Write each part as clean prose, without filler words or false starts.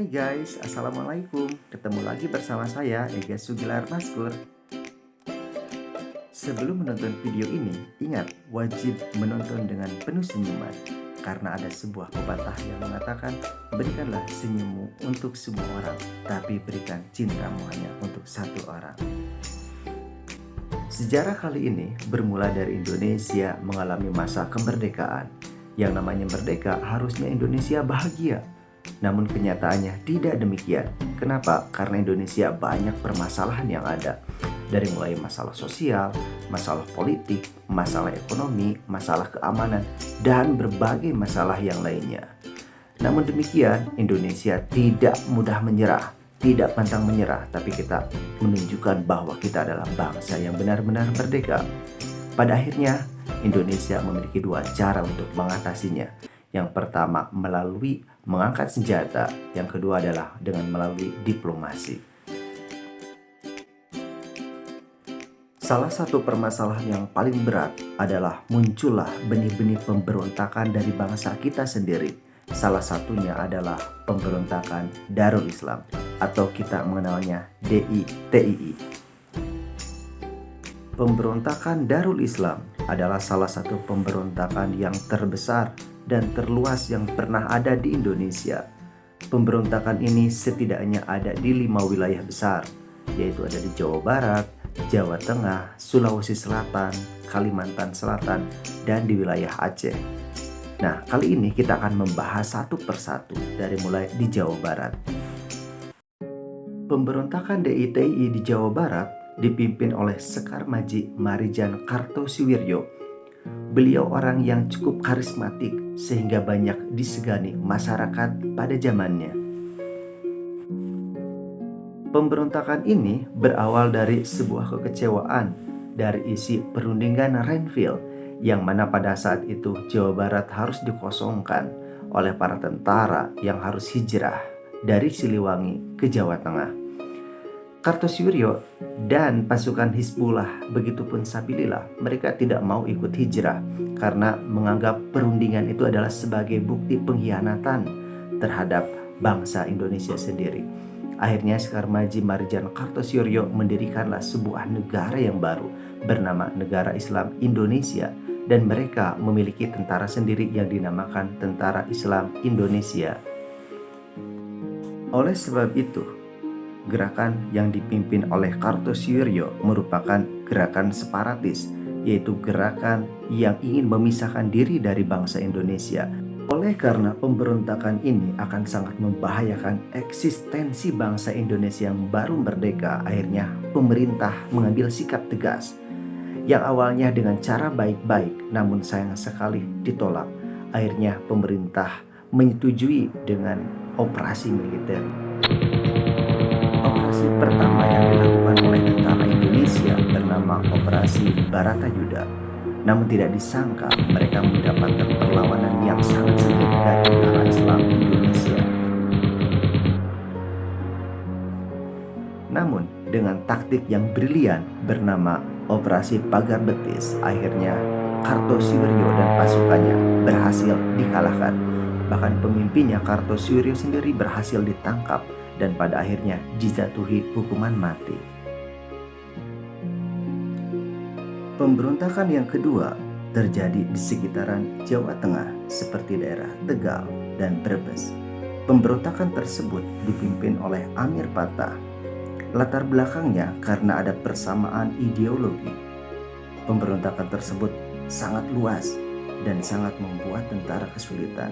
Guys, Assalamualaikum. Ketemu lagi bersama saya, Ega Sugilar Maskur. Sebelum menonton video ini, ingat wajib menonton dengan penuh senyuman. Karena ada sebuah pepatah yang mengatakan, berikanlah senyummu untuk semua orang, tapi berikan cintamu hanya untuk satu orang. Sejarah kali ini bermula dari Indonesia mengalami masa kemerdekaan. Yang namanya merdeka harusnya Indonesia bahagia. Namun kenyataannya tidak demikian. Kenapa? Karena Indonesia banyak permasalahan yang ada. Dari mulai masalah sosial, masalah politik, masalah ekonomi, masalah keamanan, dan berbagai masalah yang lainnya. Namun demikian, Indonesia tidak mudah menyerah, tidak pantang menyerah, tapi kita menunjukkan bahwa kita adalah bangsa yang benar-benar merdeka. Pada akhirnya, Indonesia memiliki dua cara untuk mengatasinya. Yang pertama melalui mengangkat senjata, yang kedua adalah dengan melalui diplomasi. Salah satu permasalahan yang paling berat adalah muncullah benih-benih pemberontakan dari bangsa kita sendiri. Salah satunya adalah pemberontakan Darul Islam atau kita mengenalnya DITII. Pemberontakan Darul Islam adalah salah satu pemberontakan yang terbesar dan terluas yang pernah ada di Indonesia. Pemberontakan ini setidaknya ada di 5 wilayah besar, yaitu ada di Jawa Barat, Jawa Tengah, Sulawesi Selatan, Kalimantan Selatan, dan di wilayah Aceh. Nah, kali ini kita akan membahas satu persatu dari mulai di Jawa Barat. Pemberontakan DITII di Jawa Barat dipimpin oleh Sekar Maji Marijan Kartosiwiryo. Beliau orang yang cukup karismatik sehingga banyak disegani masyarakat pada zamannya. Pemberontakan ini berawal dari sebuah kekecewaan dari isi perundingan Renville yang mana pada saat itu Jawa Barat harus dikosongkan oleh para tentara yang harus hijrah dari Siliwangi ke Jawa Tengah. Kartosiwiryo dan pasukan Hizbullah begitupun Sabilillah mereka tidak mau ikut hijrah karena menganggap perundingan itu adalah sebagai bukti pengkhianatan terhadap bangsa Indonesia sendiri. Akhirnya Sekar Maji Marijan Kartosiwiryo mendirikanlah sebuah negara yang baru bernama Negara Islam Indonesia dan mereka memiliki tentara sendiri yang dinamakan Tentara Islam Indonesia. Oleh sebab itu, gerakan yang dipimpin oleh Kartosiwiryo merupakan gerakan separatis, yaitu gerakan yang ingin memisahkan diri dari bangsa Indonesia. Oleh karena pemberontakan ini akan sangat membahayakan eksistensi bangsa Indonesia yang baru merdeka, akhirnya pemerintah mengambil sikap tegas. Yang awalnya dengan cara baik-baik, namun sayang sekali ditolak. Akhirnya pemerintah menyetujui dengan operasi militer. Operasi pertama yang dilakukan oleh tentara Indonesia bernama Operasi Baratayuda. Namun tidak disangka mereka mendapatkan perlawanan yang sangat sengit dari tentara Islam Indonesia. Namun dengan taktik yang brilian bernama Operasi Pagar Betis, akhirnya Kartosiwiryo dan pasukannya berhasil dikalahkan. Bahkan pemimpinnya Kartosiwiryo sendiri berhasil ditangkap dan pada akhirnya dijatuhi hukuman mati. Pemberontakan yang kedua terjadi di sekitaran Jawa Tengah seperti daerah Tegal dan Brebes. Pemberontakan tersebut dipimpin oleh Amir Patah. Latar belakangnya karena ada persamaan ideologi. Pemberontakan tersebut sangat luas dan sangat membuat tentara kesulitan.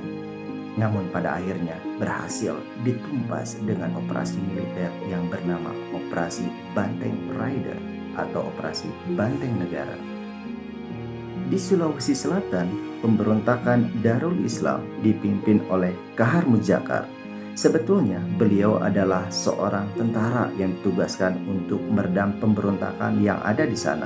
Namun pada akhirnya berhasil ditumpas dengan operasi militer yang bernama Operasi Banteng Rider atau Operasi Banteng Negara. Di Sulawesi Selatan, pemberontakan Darul Islam dipimpin oleh Kahar Mujakar. Sebetulnya beliau adalah seorang tentara yang ditugaskan untuk meredam pemberontakan yang ada di sana.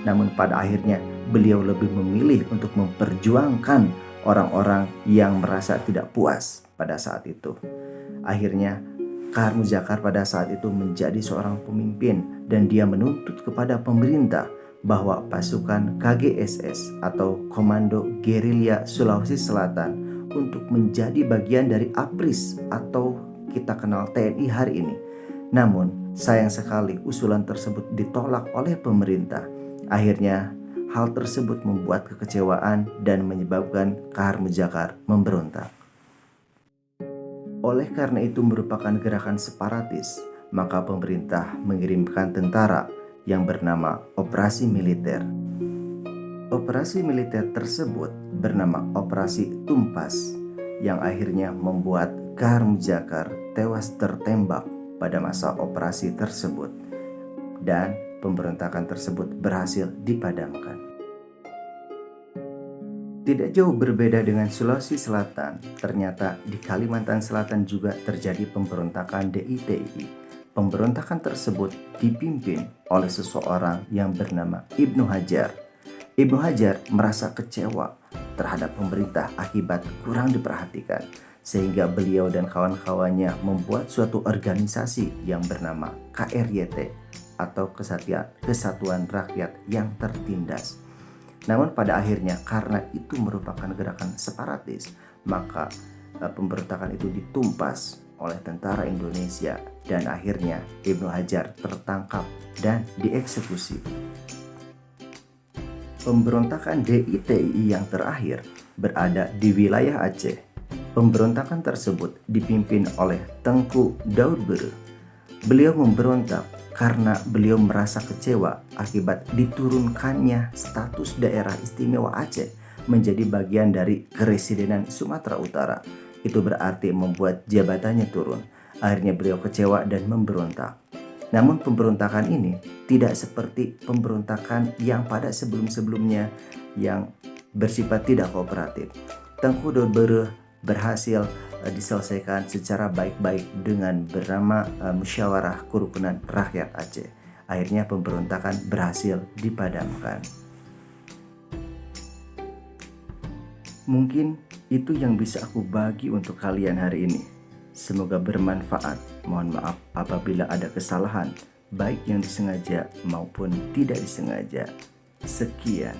Namun pada akhirnya beliau lebih memilih untuk memperjuangkan orang-orang yang merasa tidak puas pada saat itu. Akhirnya Kahar Mujakar pada saat itu menjadi seorang pemimpin dan dia menuntut kepada pemerintah bahwa pasukan KGSS atau Komando Gerilya Sulawesi Selatan untuk menjadi bagian dari APRIS atau kita kenal TNI hari ini. Namun, sayang sekali usulan tersebut ditolak oleh pemerintah. Akhirnya, hal tersebut membuat kekecewaan dan menyebabkan Kahar Mujakar memberontak. Oleh karena itu merupakan gerakan separatis, maka pemerintah mengirimkan tentara yang bernama Operasi Militer. Operasi militer tersebut bernama Operasi Tumpas, yang akhirnya membuat Kahar Mujakar tewas tertembak pada masa operasi tersebut, dan pemberontakan tersebut berhasil dipadamkan. Tidak jauh berbeda dengan Sulawesi Selatan, ternyata di Kalimantan Selatan juga terjadi pemberontakan DITI. Pemberontakan tersebut dipimpin oleh seseorang yang bernama Ibnu Hajar. Ibnu Hajar merasa kecewa terhadap pemerintah akibat kurang diperhatikan, sehingga beliau dan kawan-kawannya membuat suatu organisasi yang bernama KRYT atau Kesatuan Rakyat yang Tertindas. Namun pada akhirnya karena itu merupakan gerakan separatis, maka pemberontakan itu ditumpas oleh tentara Indonesia dan akhirnya Ibnu Hajar tertangkap dan dieksekusi. Pemberontakan DITI yang terakhir berada di wilayah Aceh. Pemberontakan tersebut dipimpin oleh Tengku Daud Bere. Beliau memberontak karena beliau merasa kecewa akibat diturunkannya status daerah istimewa Aceh menjadi bagian dari Keresidenan Sumatera Utara. Itu berarti membuat jabatannya turun. Akhirnya beliau kecewa dan memberontak. Namun pemberontakan ini tidak seperti pemberontakan yang pada sebelum-sebelumnya yang bersifat tidak kooperatif. Tengku Daud Bere berhasil diselesaikan secara baik-baik dengan bernama Musyawarah Kerukunan Rakyat Aceh. Akhirnya pemberontakan berhasil dipadamkan. Mungkin itu yang bisa aku bagi untuk kalian hari ini. Semoga bermanfaat. Mohon maaf apabila ada kesalahan, baik yang disengaja maupun tidak disengaja. Sekian.